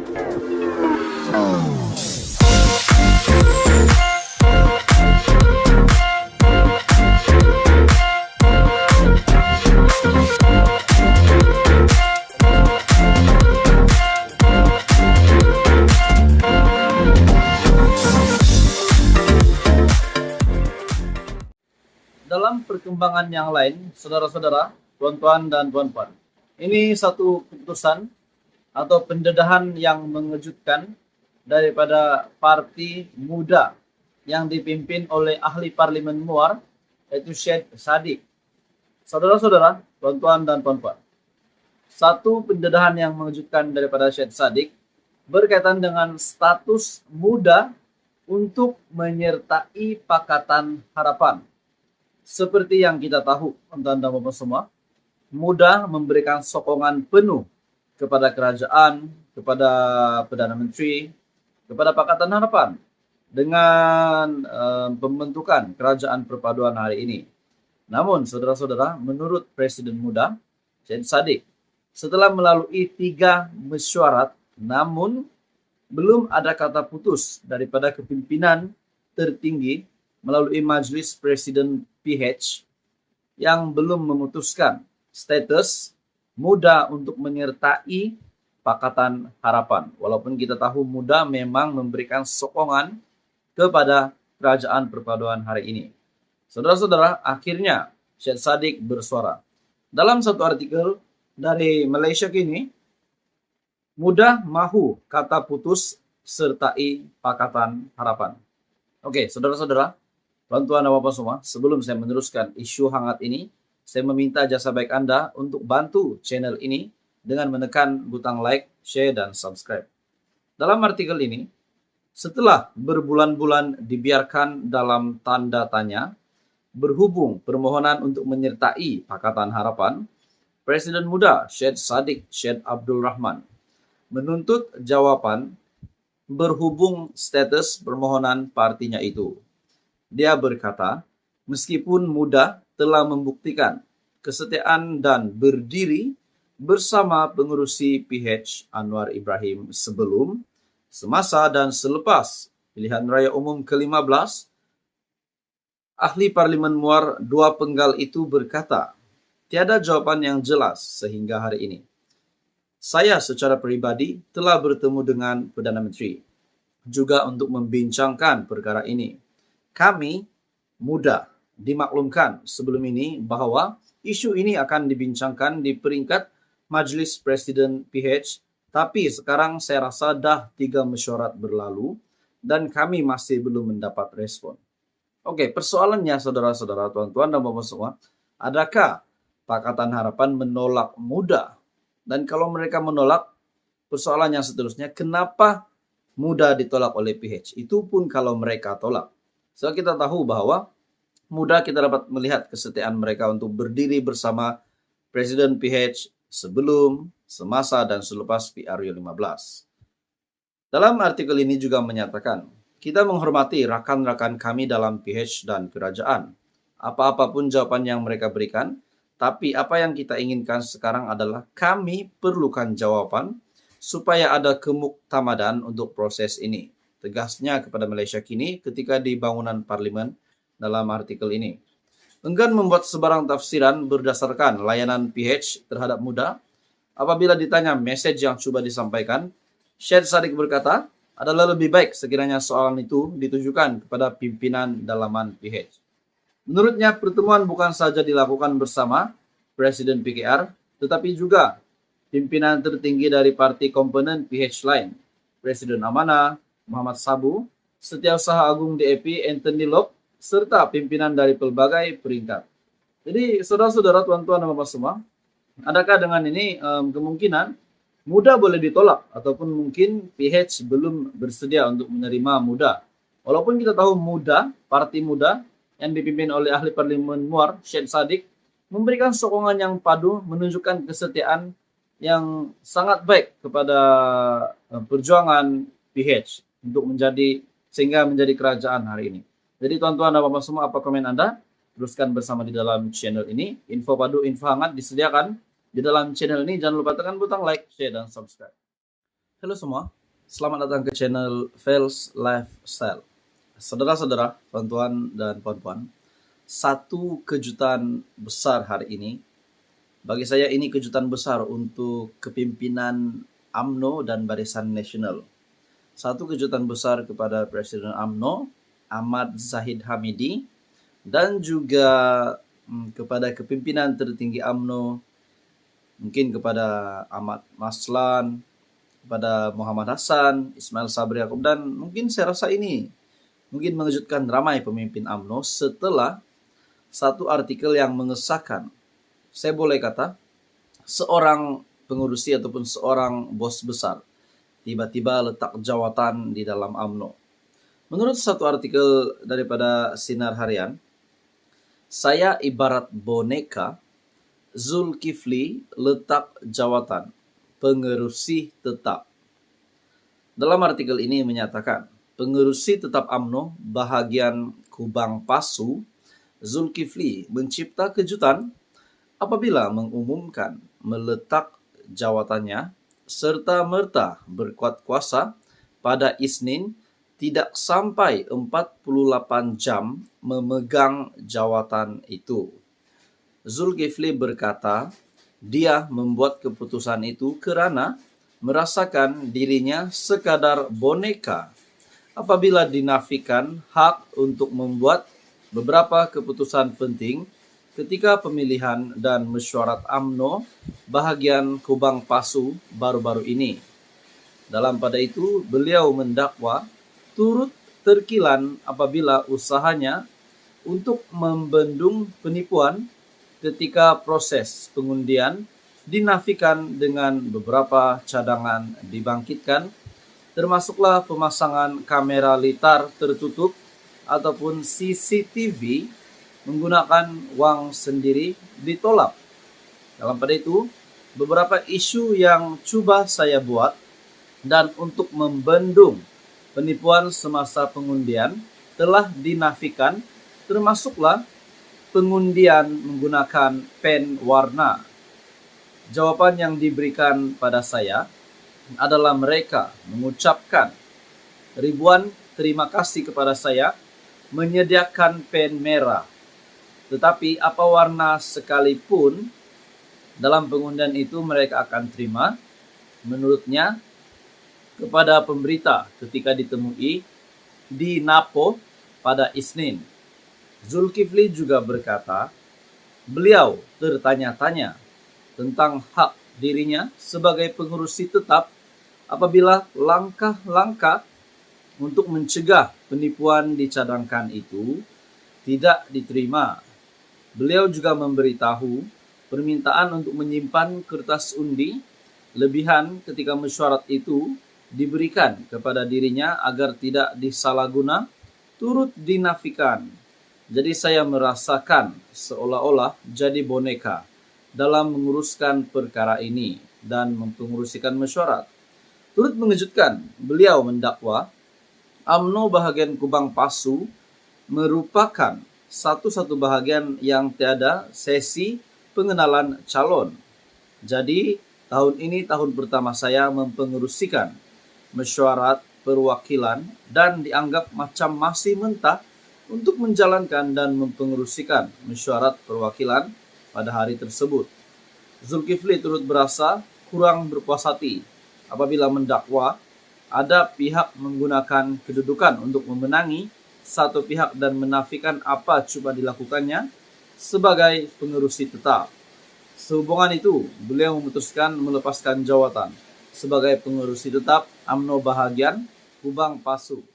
Dalam perkembangan yang lain, saudara-saudara, tuan-tuan dan puan-puan, ini satu keputusan atau pendedahan yang mengejutkan daripada Parti Muda yang dipimpin oleh ahli Parlimen Muar, yaitu Syed Saddiq. Saudara-saudara, tuan-tuan dan puan-puan, satu pendedahan yang mengejutkan daripada Syed Saddiq berkaitan dengan status muda untuk menyertai Pakatan Harapan. Seperti yang kita tahu, teman-teman dan bapak semua, muda memberikan sokongan penuh kepada kerajaan, kepada Perdana Menteri, kepada Pakatan Harapan dengan pembentukan kerajaan perpaduan hari ini. Namun, saudara-saudara, menurut Presiden Muda, Syed Saddiq, setelah melalui 3 mesyuarat, namun belum ada kata putus daripada kepimpinan tertinggi melalui Majlis Presiden PH yang belum memutuskan status muda untuk menyertai Pakatan Harapan. Walaupun kita tahu muda memang memberikan sokongan kepada kerajaan perpaduan hari ini. Saudara-saudara, akhirnya Syed Saddiq bersuara. Dalam satu artikel dari Malaysia Kini, muda mahu kata putus sertai Pakatan Harapan. Oke, saudara-saudara, tuan-tuan dan bapak semua, sebelum saya meneruskan isu hangat ini, saya meminta jasa baik Anda untuk bantu channel ini dengan menekan butang like, share, dan subscribe. Dalam artikel ini, setelah berbulan-bulan dibiarkan dalam tanda tanya, berhubung permohonan untuk menyertai Pakatan Harapan, Presiden Muda Syed Saddiq Syed Abdul Rahman menuntut jawapan berhubung status permohonan partinya itu. Dia berkata, meskipun muda telah membuktikan kesetiaan dan berdiri bersama pengerusi PH Anwar Ibrahim sebelum, semasa dan selepas pilihan raya umum ke-15, ahli Parlimen Muar 2 penggal itu berkata, tiada jawapan yang jelas sehingga hari ini. Saya secara peribadi telah bertemu dengan Perdana Menteri juga untuk membincangkan perkara ini. Kami muda dimaklumkan sebelum ini bahwa isu ini akan dibincangkan di peringkat Majlis Presiden PH, tapi sekarang saya rasa dah 3 mesyuarat berlalu dan kami masih belum mendapat respon. Oke, persoalannya saudara-saudara, tuan-tuan dan bapak semua, adakah Pakatan Harapan menolak muda? Dan kalau mereka menolak, persoalan yang seterusnya, kenapa muda ditolak oleh PH? Itu pun kalau mereka tolak. So, kita tahu bahwa muda kita dapat melihat kesetiaan mereka untuk berdiri bersama Presiden PH sebelum, semasa, dan selepas PRU 15. Dalam artikel ini juga menyatakan, kita menghormati rakan-rakan kami dalam PH dan kerajaan. Apa-apapun jawaban yang mereka berikan, tapi apa yang kita inginkan sekarang adalah kami perlukan jawaban supaya ada kemuktamadan untuk proses ini. Tegasnya kepada Malaysia Kini ketika di bangunan parlimen dalam artikel ini. Enggan membuat sebarang tafsiran berdasarkan layanan PH terhadap muda. Apabila ditanya mesej yang coba disampaikan, Syed Saddiq berkata, adalah lebih baik sekiranya soalan itu ditujukan kepada pimpinan dalaman PH. Menurutnya, pertemuan bukan saja dilakukan bersama Presiden PKR, tetapi juga pimpinan tertinggi dari parti komponen PH lain, Presiden Amanah, Muhammad Sabu, Setiausaha Agung DAP, Anthony Lok, serta pimpinan dari pelbagai peringkat. Jadi, saudara-saudara, tuan-tuan dan bapak semua, adakah dengan ini kemungkinan muda boleh ditolak ataupun mungkin PH belum bersedia untuk menerima muda? Walaupun kita tahu muda, parti muda yang dipimpin oleh ahli Parlimen Muar, Syed Saddiq, memberikan sokongan yang padu, menunjukkan kesetiaan yang sangat baik kepada perjuangan PH untuk sehingga menjadi kerajaan hari ini. Jadi tuan-tuan dan bapak semua, apa komen Anda? Teruskan bersama di dalam channel ini. Info padu, info hangat disediakan di dalam channel ini. Jangan lupa tekan butang like, share, dan subscribe. Halo semua, Selamat datang ke channel Fels Lifestyle. Saudara-saudara, tuan-tuan dan puan-puan, satu kejutan besar hari ini. Bagi saya ini kejutan besar untuk kepimpinan UMNO dan Barisan Nasional. Satu kejutan besar kepada Presiden UMNO, Ahmad Zahid Hamidi, dan juga kepada kepimpinan tertinggi UMNO, mungkin kepada Ahmad Maslan, kepada Muhammad Hasan, Ismail Sabri Yaakob, dan mungkin saya rasa ini mungkin mengejutkan ramai pemimpin UMNO setelah satu artikel yang mengesahkan, saya boleh kata, seorang pengurusi ataupun seorang bos besar tiba-tiba letak jawatan di dalam UMNO. Menurut satu artikel daripada Sinar Harian, saya ibarat boneka, Zulkifli letak jawatan pengerusi tetap. Dalam artikel ini menyatakan, pengerusi tetap UMNO bahagian Kubang Pasu, Zulkifli mencipta kejutan apabila mengumumkan meletak jawatannya serta-merta berkuat kuasa pada Isnin tidak sampai 48 jam memegang jawatan itu. Zulkifli berkata, dia membuat keputusan itu kerana merasakan dirinya sekadar boneka apabila dinafikan hak untuk membuat beberapa keputusan penting ketika pemilihan dan mesyuarat UMNO bahagian Kubang Pasu baru-baru ini. Dalam pada itu, beliau mendakwa turut terkilan apabila usahanya untuk membendung penipuan ketika proses pengundian dinafikan dengan beberapa cadangan dibangkitkan, termasuklah pemasangan kamera litar tertutup ataupun CCTV menggunakan wang sendiri ditolak. Dalam pada itu, beberapa isu yang cuba saya buat dan untuk membendung penipuan semasa pengundian telah dinafikan, termasuklah pengundian menggunakan pen warna. Jawaban yang diberikan pada saya adalah mereka mengucapkan ribuan terima kasih kepada saya menyediakan pen merah. Tetapi apa warna sekalipun dalam pengundian itu mereka akan terima, menurutnya, kepada pemberita ketika ditemui di Napo pada Isnin. Zulkifli juga berkata, beliau tertanya-tanya tentang hak dirinya sebagai pengurusi tetap apabila langkah-langkah untuk mencegah penipuan dicadangkan itu tidak diterima. Beliau juga memberitahu permintaan untuk menyimpan kertas undi lebihan ketika mesyuarat itu diberikan kepada dirinya agar tidak disalahguna turut dinafikan. Jadi saya merasakan seolah-olah jadi boneka dalam menguruskan perkara ini dan mempengurusikan mesyuarat. Turut mengejutkan, beliau mendakwa UMNO bahagian Kubang Pasu merupakan satu-satu bahagian yang tiada sesi pengenalan calon. Jadi tahun ini tahun pertama saya mempengurusikan mesyuarat perwakilan dan dianggap macam masih mentah untuk menjalankan dan mempengurusikan mesyuarat perwakilan pada hari tersebut. Zulkifli turut berasa kurang berpuas hati apabila mendakwa ada pihak menggunakan kedudukan untuk memenangi satu pihak dan menafikan apa cuba dilakukannya sebagai pengerusi tetap. Sehubungan itu, beliau memutuskan melepaskan jawatan sebagai pengerusi tetap UMNO bahagian Kubang Pasu.